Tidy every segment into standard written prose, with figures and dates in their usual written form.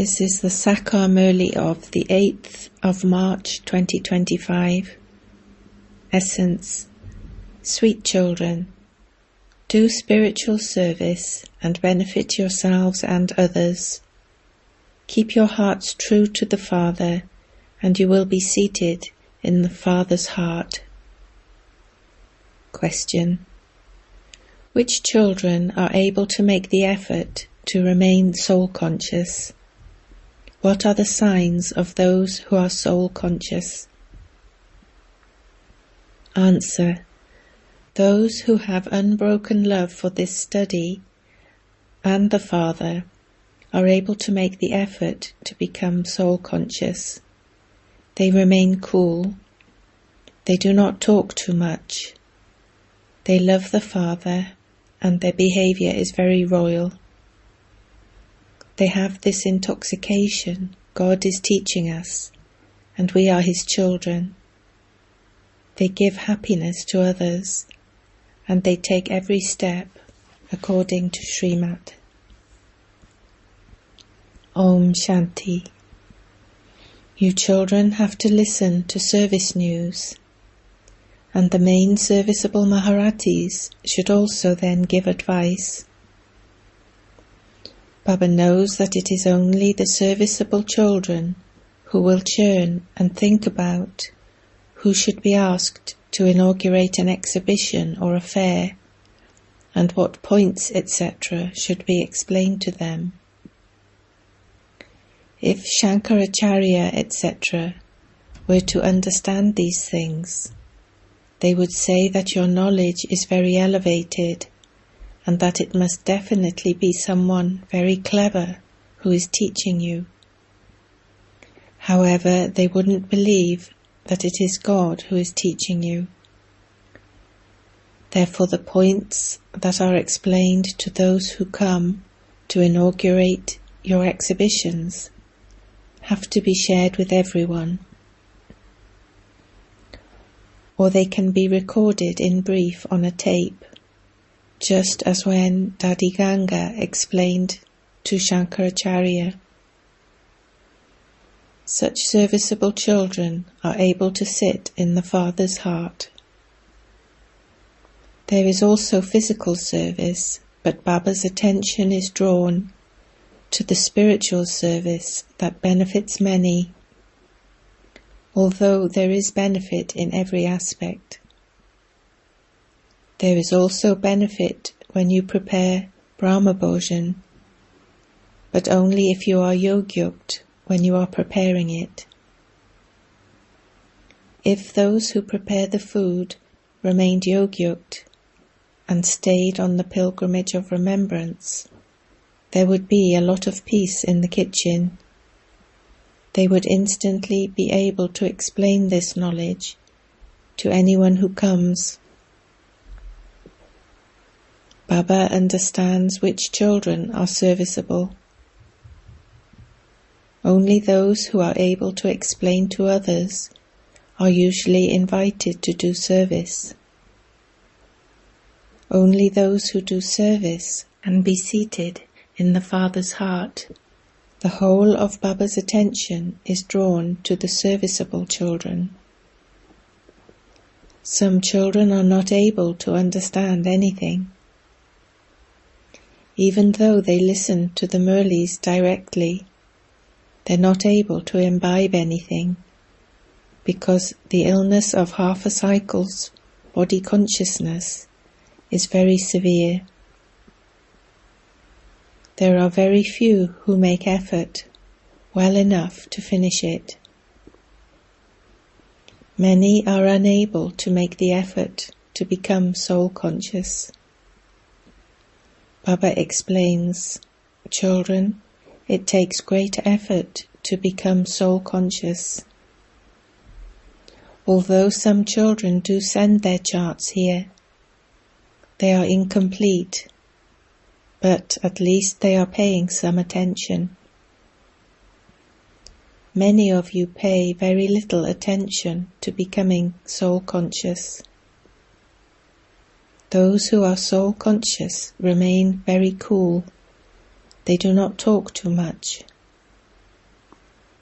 This is the Sakar Murli of the 8th of March 2025. Essence. Sweet children, do spiritual service and benefit yourselves and others. Keep your hearts true to the Father, and you will be seated in the Father's heart. Question. Which children are able to make the effort to remain soul-conscious? What are the signs of those who are soul-conscious? Answer. Those who have unbroken love for this study and the Father are able to make the effort to become soul-conscious. They remain cool. They do not talk too much. They love the Father, and their behavior is very royal. They have this intoxication God is teaching us, and we are His children. They give happiness to others, and they take every step according to Shrimat. Om Shanti. You children have to listen to service news, and the main serviceable Maharatis should also then give advice. Baba knows that it is only the serviceable children who will churn and think about who should be asked to inaugurate an exhibition or a fair, and what points, etc., should be explained to them. If Shankaracharya, etc., were to understand these things, they would say that your knowledge is very elevated, and that it must definitely be someone very clever who is teaching you. However, they wouldn't believe that it is God who is teaching you. Therefore, the points that are explained to those who come to inaugurate your exhibitions have to be shared with everyone, or they can be recorded in brief on a tape, just as when Dadi Ganga explained to Shankaracharya. Such serviceable children are able to sit in the Father's heart. There is also physical service, but Baba's attention is drawn to the spiritual service that benefits many, although there is benefit in every aspect. There is also benefit when you prepare Brahma Bhojan, but only if you are yogyukt when you are preparing it. If those who prepare the food remained yogyukt and stayed on the pilgrimage of remembrance, there would be a lot of peace in the kitchen. They would instantly be able to explain this knowledge to anyone who comes. Baba understands which children are serviceable. Only those who are able to explain to others are usually invited to do service. Only those who do service can be seated in the Father's heart. The whole of Baba's attention is drawn to the serviceable children. Some children are not able to understand anything. Even though they listen to the Murlis directly, they're not able to imbibe anything, because the illness of half a cycle's body consciousness is very severe. There are very few who make effort well enough to finish it. Many are unable to make the effort to become soul-conscious. Baba explains, children, it takes great effort to become soul-conscious. Although some children do send their charts here, they are incomplete, but at least they are paying some attention. Many of you pay very little attention to becoming soul-conscious. Those who are soul-conscious remain very cool. They do not talk too much.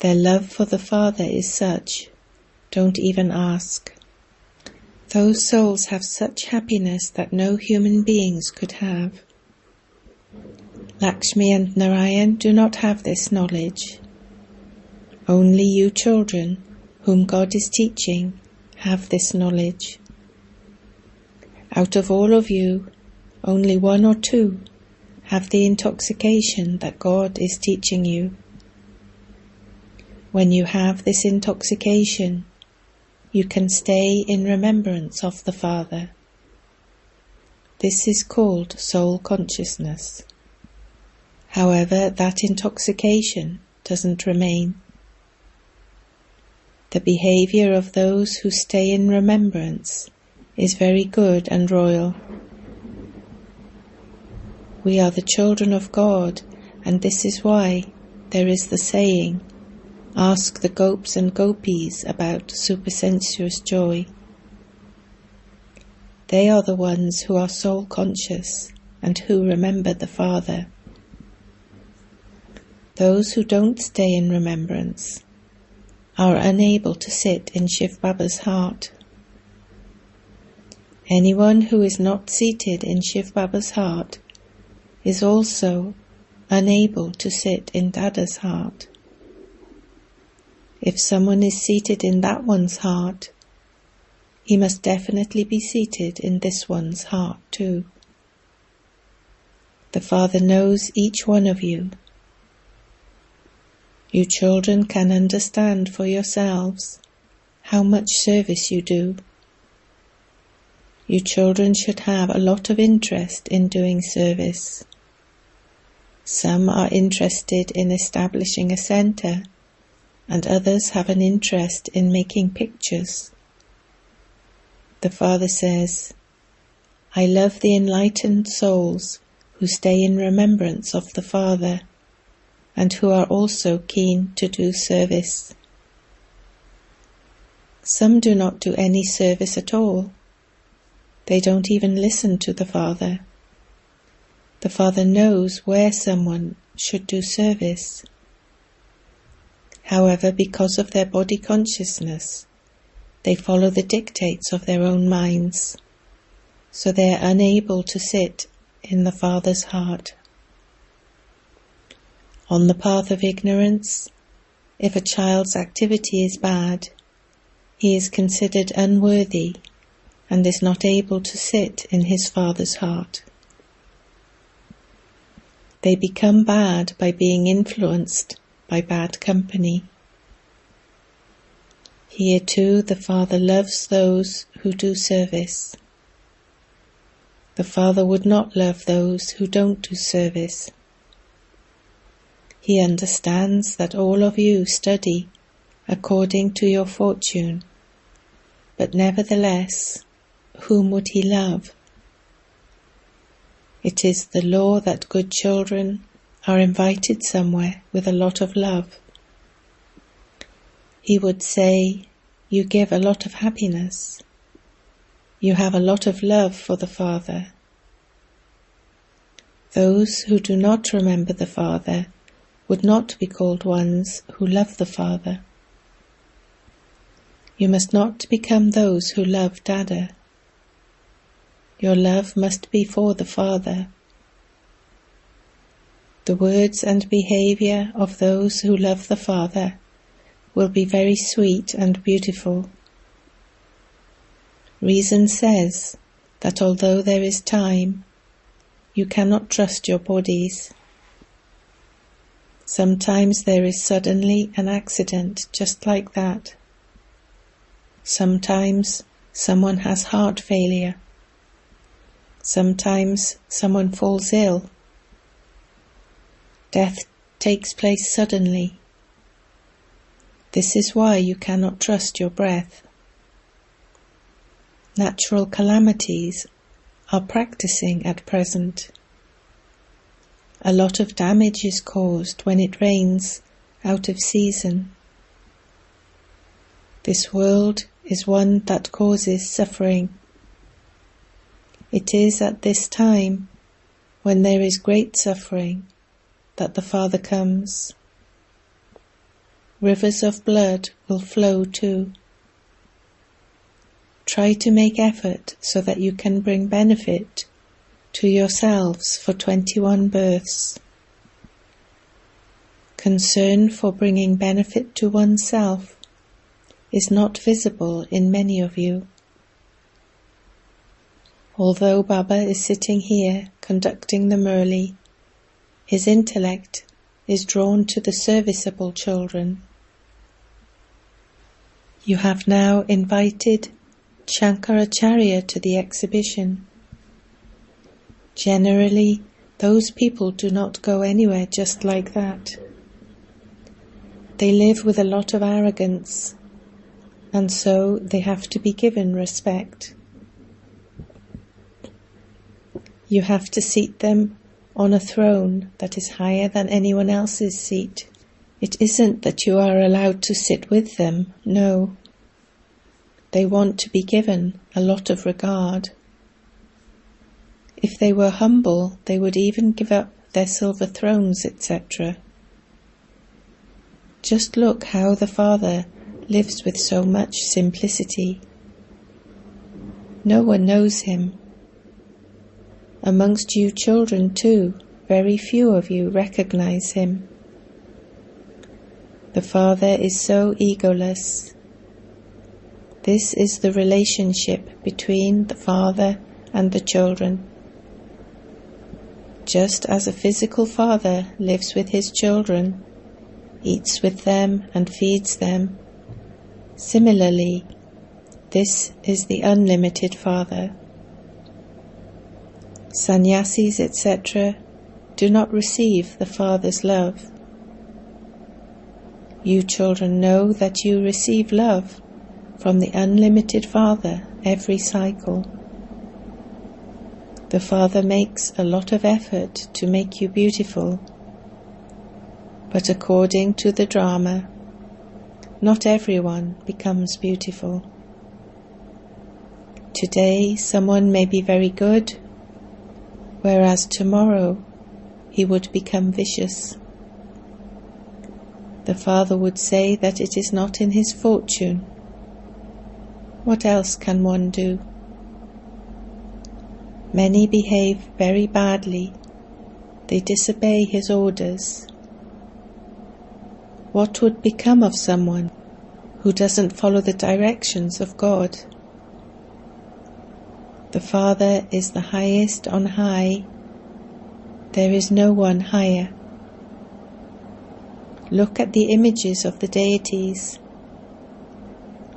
Their love for the Father is such, don't even ask. Those souls have such happiness that no human beings could have. Lakshmi and Narayan do not have this knowledge. Only you children, whom God is teaching, have this knowledge. Out of all of you, only 1 or 2 have the intoxication that God is teaching you. When you have this intoxication, you can stay in remembrance of the Father. This is called soul consciousness. However, that intoxication doesn't remain. The behavior of those who stay in remembrance is very good and royal. We are the children of God, and this is why there is the saying, ask the gopes and gopis about supersensuous joy. They are the ones who are soul conscious and who remember the Father. Those who don't stay in remembrance are unable to sit in Shivbaba's heart. Anyone who is not seated in Shivbaba's heart is also unable to sit in Dada's heart. If someone is seated in that one's heart, he must definitely be seated in this one's heart too. The Father knows each one of you. You children can understand for yourselves how much service you do. You children should have a lot of interest in doing service. Some are interested in establishing a center, and others have an interest in making pictures. The Father says, I love the enlightened souls who stay in remembrance of the Father, and who are also keen to do service. Some do not do any service at all. They don't even listen to the Father. The Father knows where someone should do service. However, because of their body consciousness, they follow the dictates of their own minds, so they are unable to sit in the Father's heart. On the path of ignorance, if a child's activity is bad, he is considered unworthy and is not able to sit in his Father's heart. They become bad by being influenced by bad company. Here too the Father loves those who do service. The Father would not love those who don't do service. He understands that all of you study according to your fortune, but nevertheless, whom would he love? It is the law that good children are invited somewhere with a lot of love. He would say, you give a lot of happiness. You have a lot of love for the Father. Those who do not remember the Father would not be called ones who love the Father. You must not become those who love Dada. Your love must be for the Father. The words and behavior of those who love the Father will be very sweet and beautiful. Reason says that although there is time, you cannot trust your bodies. Sometimes there is suddenly an accident just like that. Sometimes someone has heart failure. Sometimes someone falls ill. Death takes place suddenly. This is why you cannot trust your breath. Natural calamities are practicing at present. A lot of damage is caused when it rains out of season. This world is one that causes suffering. It is at this time, when there is great suffering, that the Father comes. rivers of blood will flow too. Try to make effort so that you can bring benefit to yourselves for 21 births. Concern for bringing benefit to oneself is not visible in many of you. Although Baba is sitting here conducting the Murli, his intellect is drawn to the serviceable children. You have now invited Shankaracharya to the exhibition. Generally, those people do not go anywhere just like that. They live with a lot of arrogance, and so they have to be given respect. You have to seat them on a throne that is higher than anyone else's seat. It isn't that you are allowed to sit with them, no. They want to be given a lot of regard. If they were humble, they would even give up their silver thrones, etc. Just look how the Father lives with so much simplicity. No one knows him. Amongst you children too, very few of you recognize him. The Father is so egoless. This is the relationship between the Father and the children. Just as a physical father lives with his children, eats with them and feeds them, similarly, this is the unlimited Father. Sannyasis, etc., do not receive the Father's love. You children know that you receive love from the unlimited Father every cycle. The Father makes a lot of effort to make you beautiful, but according to the drama, not everyone becomes beautiful. Today someone may be very good, whereas tomorrow he would become vicious. The Father would say that it is not in his fortune. What else can one do? Many behave very badly. They disobey his orders. What would become of someone who doesn't follow the directions of God? The Father is the highest on high. There is no one higher. Look at the images of the deities.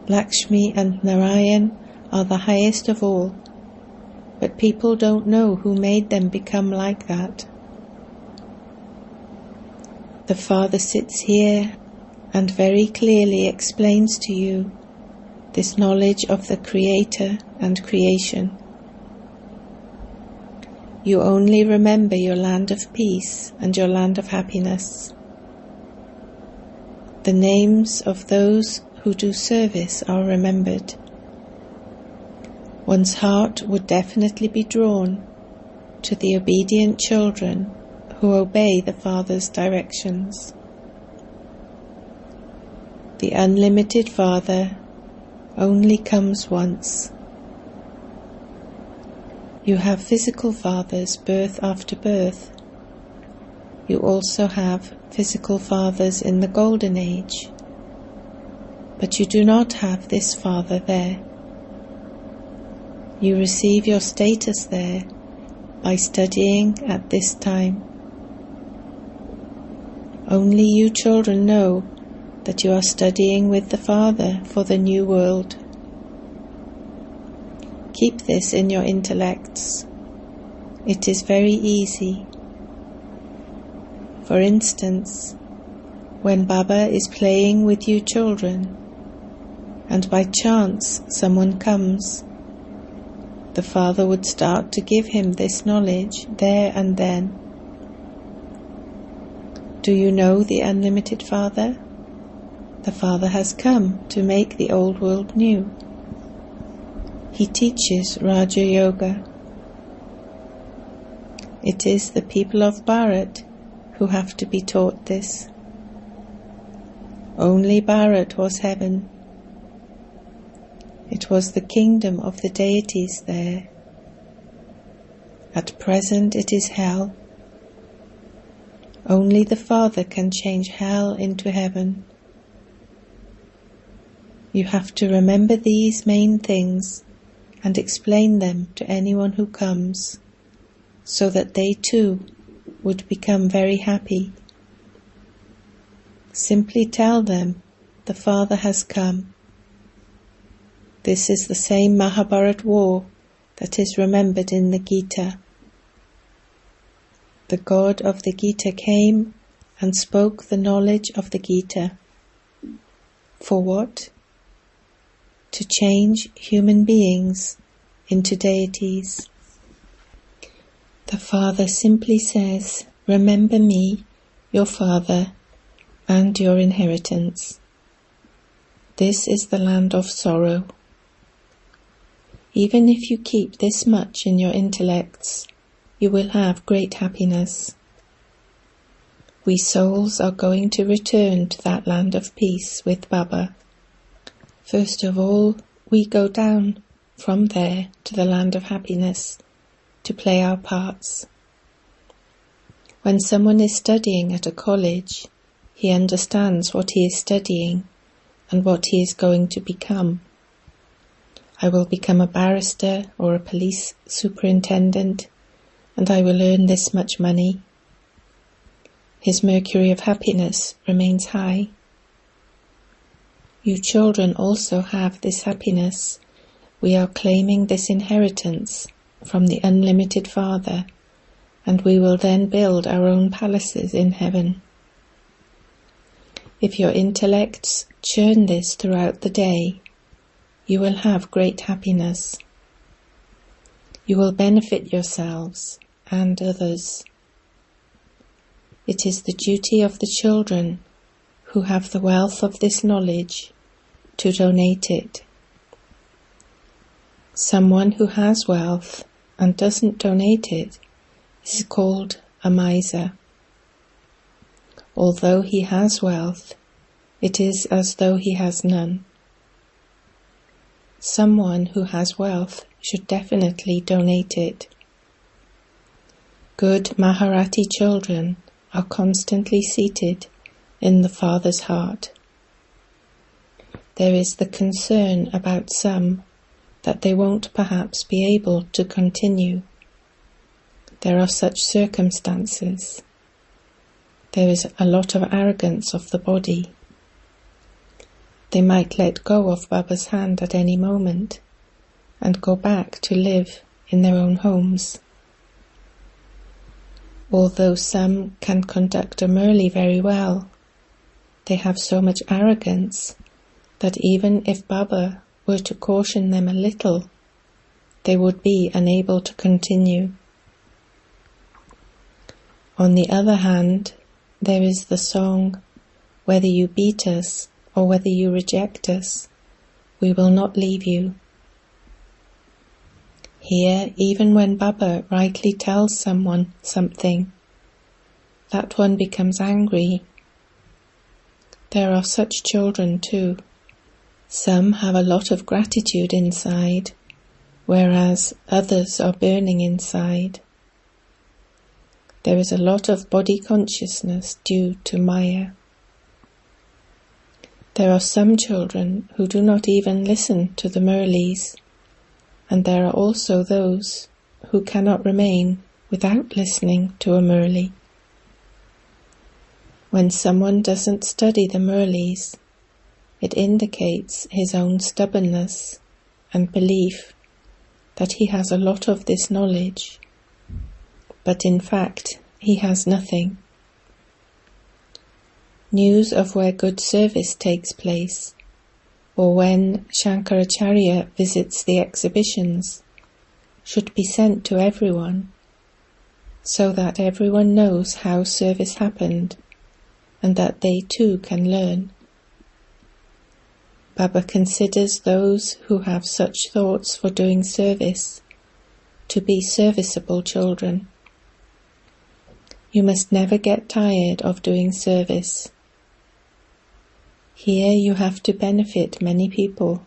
Lakshmi and Narayan are the highest of all, but people don't know who made them become like that. The Father sits here and very clearly explains to you this knowledge of the Creator and creation. You only remember your land of peace and your land of happiness. The names of those who do service are remembered. One's heart would definitely be drawn to the obedient children who obey the Father's directions. The unlimited Father only comes once. You have physical fathers birth after birth. You also have physical fathers in the Golden Age, but you do not have this Father there. You receive your status there by studying at this time. Only you children know that you are studying with the Father for the new world. Keep this in your intellects. It is very easy. For instance, when Baba is playing with you children, and by chance someone comes, the Father would start to give him this knowledge there and then. Do you know the unlimited Father? The Father has come to make the old world new. He teaches Raja Yoga. It is the people of Bharat who have to be taught this. Only Bharat was heaven. It was the kingdom of the deities there. At present it is hell. Only the Father can change hell into heaven. You have to remember these main things and explain them to anyone who comes, so that they too would become very happy. Simply tell them the Father has come. This is the same Mahabharat war that is remembered in the Gita. The God of the Gita came and spoke the knowledge of the Gita. For what? To change human beings into deities. The Father simply says, remember me, your Father, and your inheritance. This is the land of sorrow. Even if you keep this much in your intellects, you will have great happiness. We souls are going to return to that land of peace with Baba. First of all, we go down from there to the land of happiness to play our parts. When someone is studying at a college, he understands what he is studying and what he is going to become. I will become a barrister or a police superintendent, and I will earn this much money. His mercury of happiness remains high. You children also have this happiness. We are claiming this inheritance from the unlimited Father, and we will then build our own palaces in heaven. If your intellects churn this throughout the day, you will have great happiness. You will benefit yourselves and others. It is the duty of the children who have the wealth of this knowledge to donate it. Someone who has wealth and doesn't donate it is called a miser. Although he has wealth, it is as though he has none. Someone who has wealth should definitely donate it. Good Maharati children are constantly seated in the Father's heart. There is the concern about some that they won't perhaps be able to continue. There are such circumstances. There is a lot of arrogance of the body. They might let go of Baba's hand at any moment and go back to live in their own homes. Although some can conduct a Murli very well, they have so much arrogance that even if Baba were to caution them a little, they would be unable to continue. On the other hand, there is the song, whether you beat us or whether you reject us, we will not leave you. Here, even when Baba rightly tells someone something, that one becomes angry. There are such children too. Some have a lot of gratitude inside, whereas others are burning inside. There is a lot of body consciousness due to Maya. There are some children who do not even listen to the Murlis, and there are also those who cannot remain without listening to a Murli. When someone doesn't study the Murlis, it indicates his own stubbornness and belief that he has a lot of this knowledge, but in fact he has nothing. News of where good service takes place, or when Shankaracharya visits the exhibitions, should be sent to everyone, so that everyone knows how service happened, and that they too can learn. Baba considers those who have such thoughts for doing service to be serviceable children. You must never get tired of doing service. Here you have to benefit many people.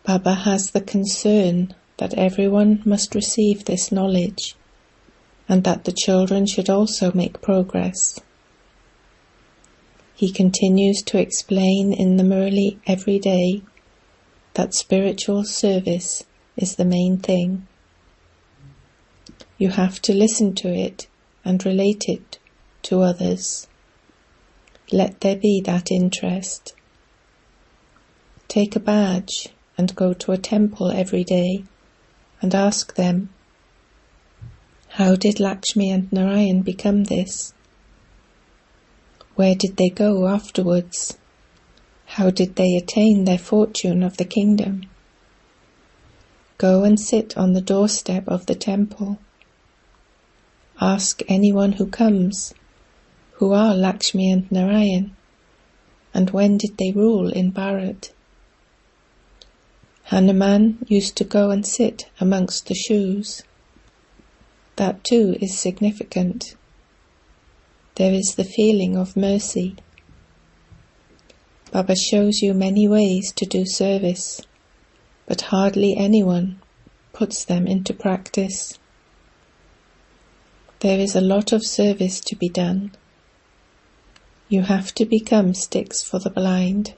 Baba has the concern that everyone must receive this knowledge and that the children should also make progress. He continues to explain in the Murli every day that spiritual service is the main thing. You have to listen to it and relate it to others. Let there be that interest. Take a badge and go to a temple every day and ask them, how did Lakshmi and Narayan become this? Where did they go afterwards? How did they attain their fortune of the kingdom? Go and sit on the doorstep of the temple. Ask anyone who comes, who are Lakshmi and Narayan, and when did they rule in Bharat? Hanuman used to go and sit amongst the shoes. That too is significant. There is the feeling of mercy. Baba shows you many ways to do service, but hardly anyone puts them into practice. There is a lot of service to be done. You have to become sticks for the blind.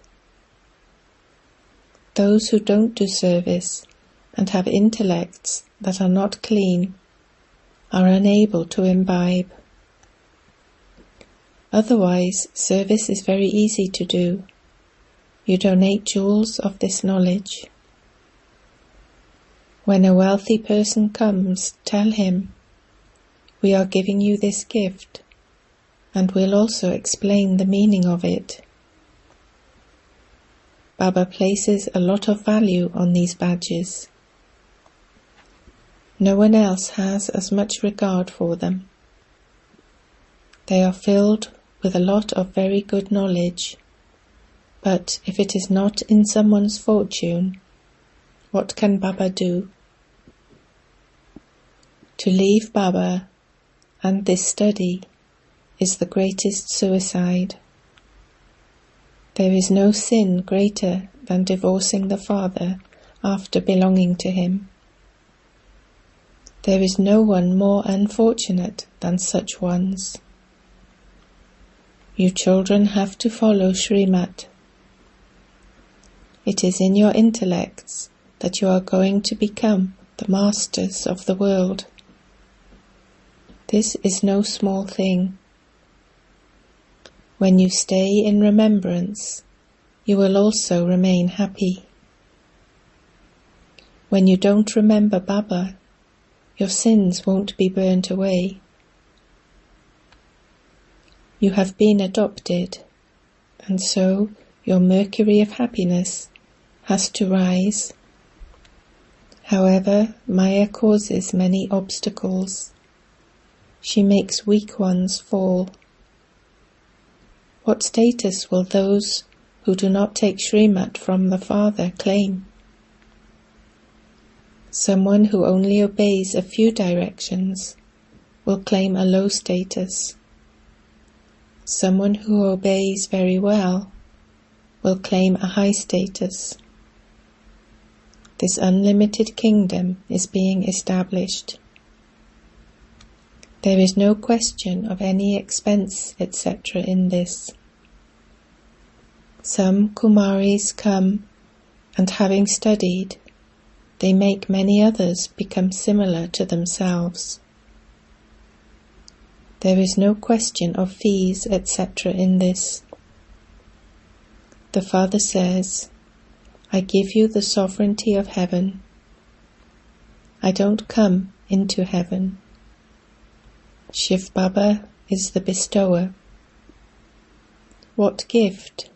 Those who don't do service and have intellects that are not clean are unable to imbibe. Otherwise, service is very easy to do. You donate jewels of this knowledge. When a wealthy person comes, tell him, we are giving you this gift, and we'll also explain the meaning of it. Baba places a lot of value on these badges. No one else has as much regard for them. They are filled with a lot of very good knowledge, but if it is not in someone's fortune, what can Baba do? To leave Baba and this study is the greatest suicide. There is no sin greater than divorcing the father after belonging to him. There is no one more unfortunate than such ones. You children have to follow Shrimat. It is in your intellects that you are going to become the masters of the world. This is no small thing. When you stay in remembrance, you will also remain happy. When you don't remember Baba, your sins won't be burnt away. You have been adopted, and so your mercury of happiness has to rise. However, Maya causes many obstacles. She makes weak ones fall. What status will those who do not take Shrimat from the Father claim? Someone who only obeys a few directions will claim a low status. Someone who obeys very well will claim a high status. This unlimited kingdom is being established. There is no question of any expense, etc. in this. Some Kumaris come, and having studied, they make many others become similar to themselves. There is no question of fees, etc. in this. The Father says, I give you the sovereignty of heaven. I don't come into heaven. Shivbaba is the bestower. What gift,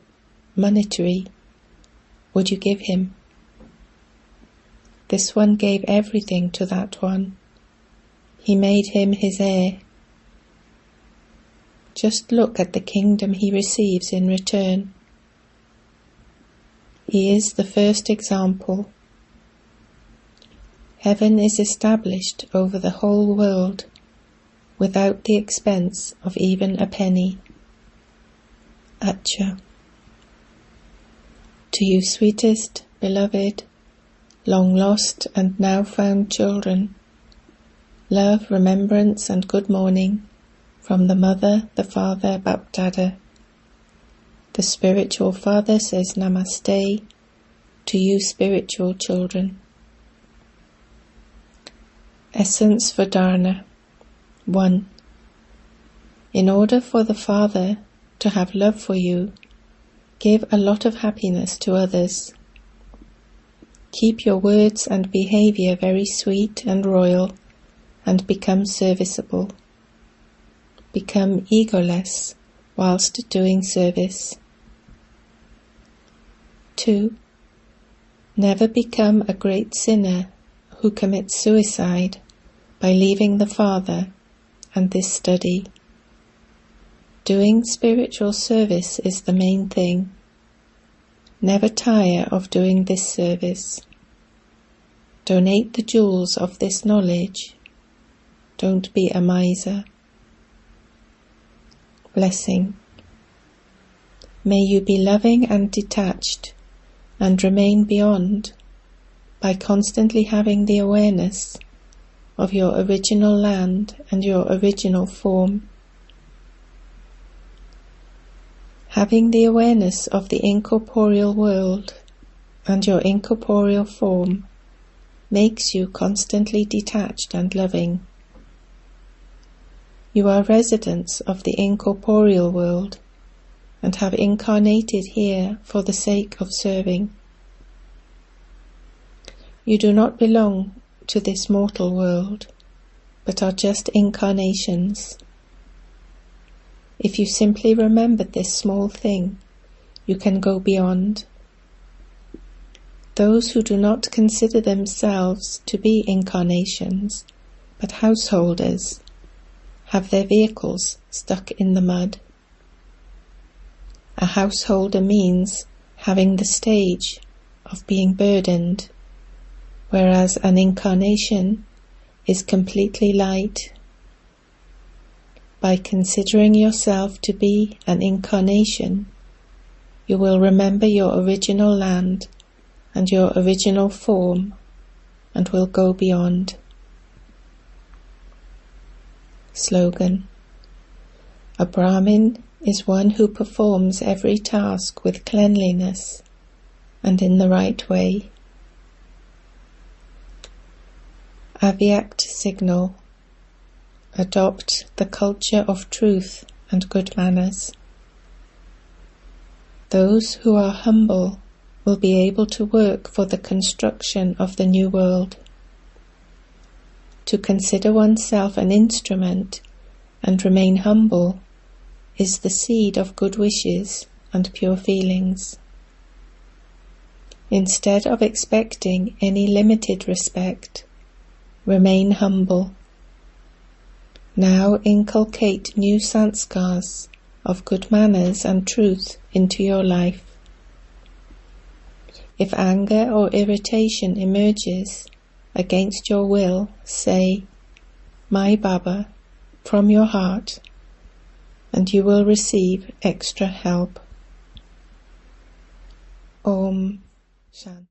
monetary, would you give him? This one gave everything to that one. He made him his heir. Just look at the kingdom he receives in return. He is the first example. Heaven is established over the whole world without the expense of even a penny. Acha. To you, sweetest, beloved, long lost and now found children, love, remembrance and good morning from the Mother, the Father, BapDada. The spiritual Father says Namaste to you, spiritual children. Essence for Dharna. 1. In order for the Father to have love for you, give a lot of happiness to others. Keep your words and behavior very sweet and royal, and become serviceable. Become egoless whilst doing service. 2. Never become a great sinner who commits suicide by leaving the Father and this study. Doing spiritual service is the main thing. Never tire of doing this service. Donate the jewels of this knowledge. Don't be a miser. Blessing. May you be loving and detached, and remain beyond, by constantly having the awareness of your original land and your original form. Having the awareness of the incorporeal world and your incorporeal form makes you constantly detached and loving. You are residents of the incorporeal world and have incarnated here for the sake of serving. You do not belong to this mortal world, but are just incarnations. If you simply remember this small thing, you can go beyond. Those who do not consider themselves to be incarnations, but householders, have their vehicles stuck in the mud. A householder means having the stage of being burdened, whereas an incarnation is completely light. By considering yourself to be an incarnation, you will remember your original land and your original form, and will go beyond. Slogan. A Brahmin is one who performs every task with cleanliness and in the right way. Avyakt signal. Adopt the culture of truth and good manners. Those who are humble will be able to work for the construction of the new world. To consider oneself an instrument and remain humble is the seed of good wishes and pure feelings. Instead of expecting any limited respect, remain humble. Now inculcate new sanskars of good manners and truth into your life. If anger or irritation emerges against your will, say, "My Baba," from your heart, and you will receive extra help. Om Shanti.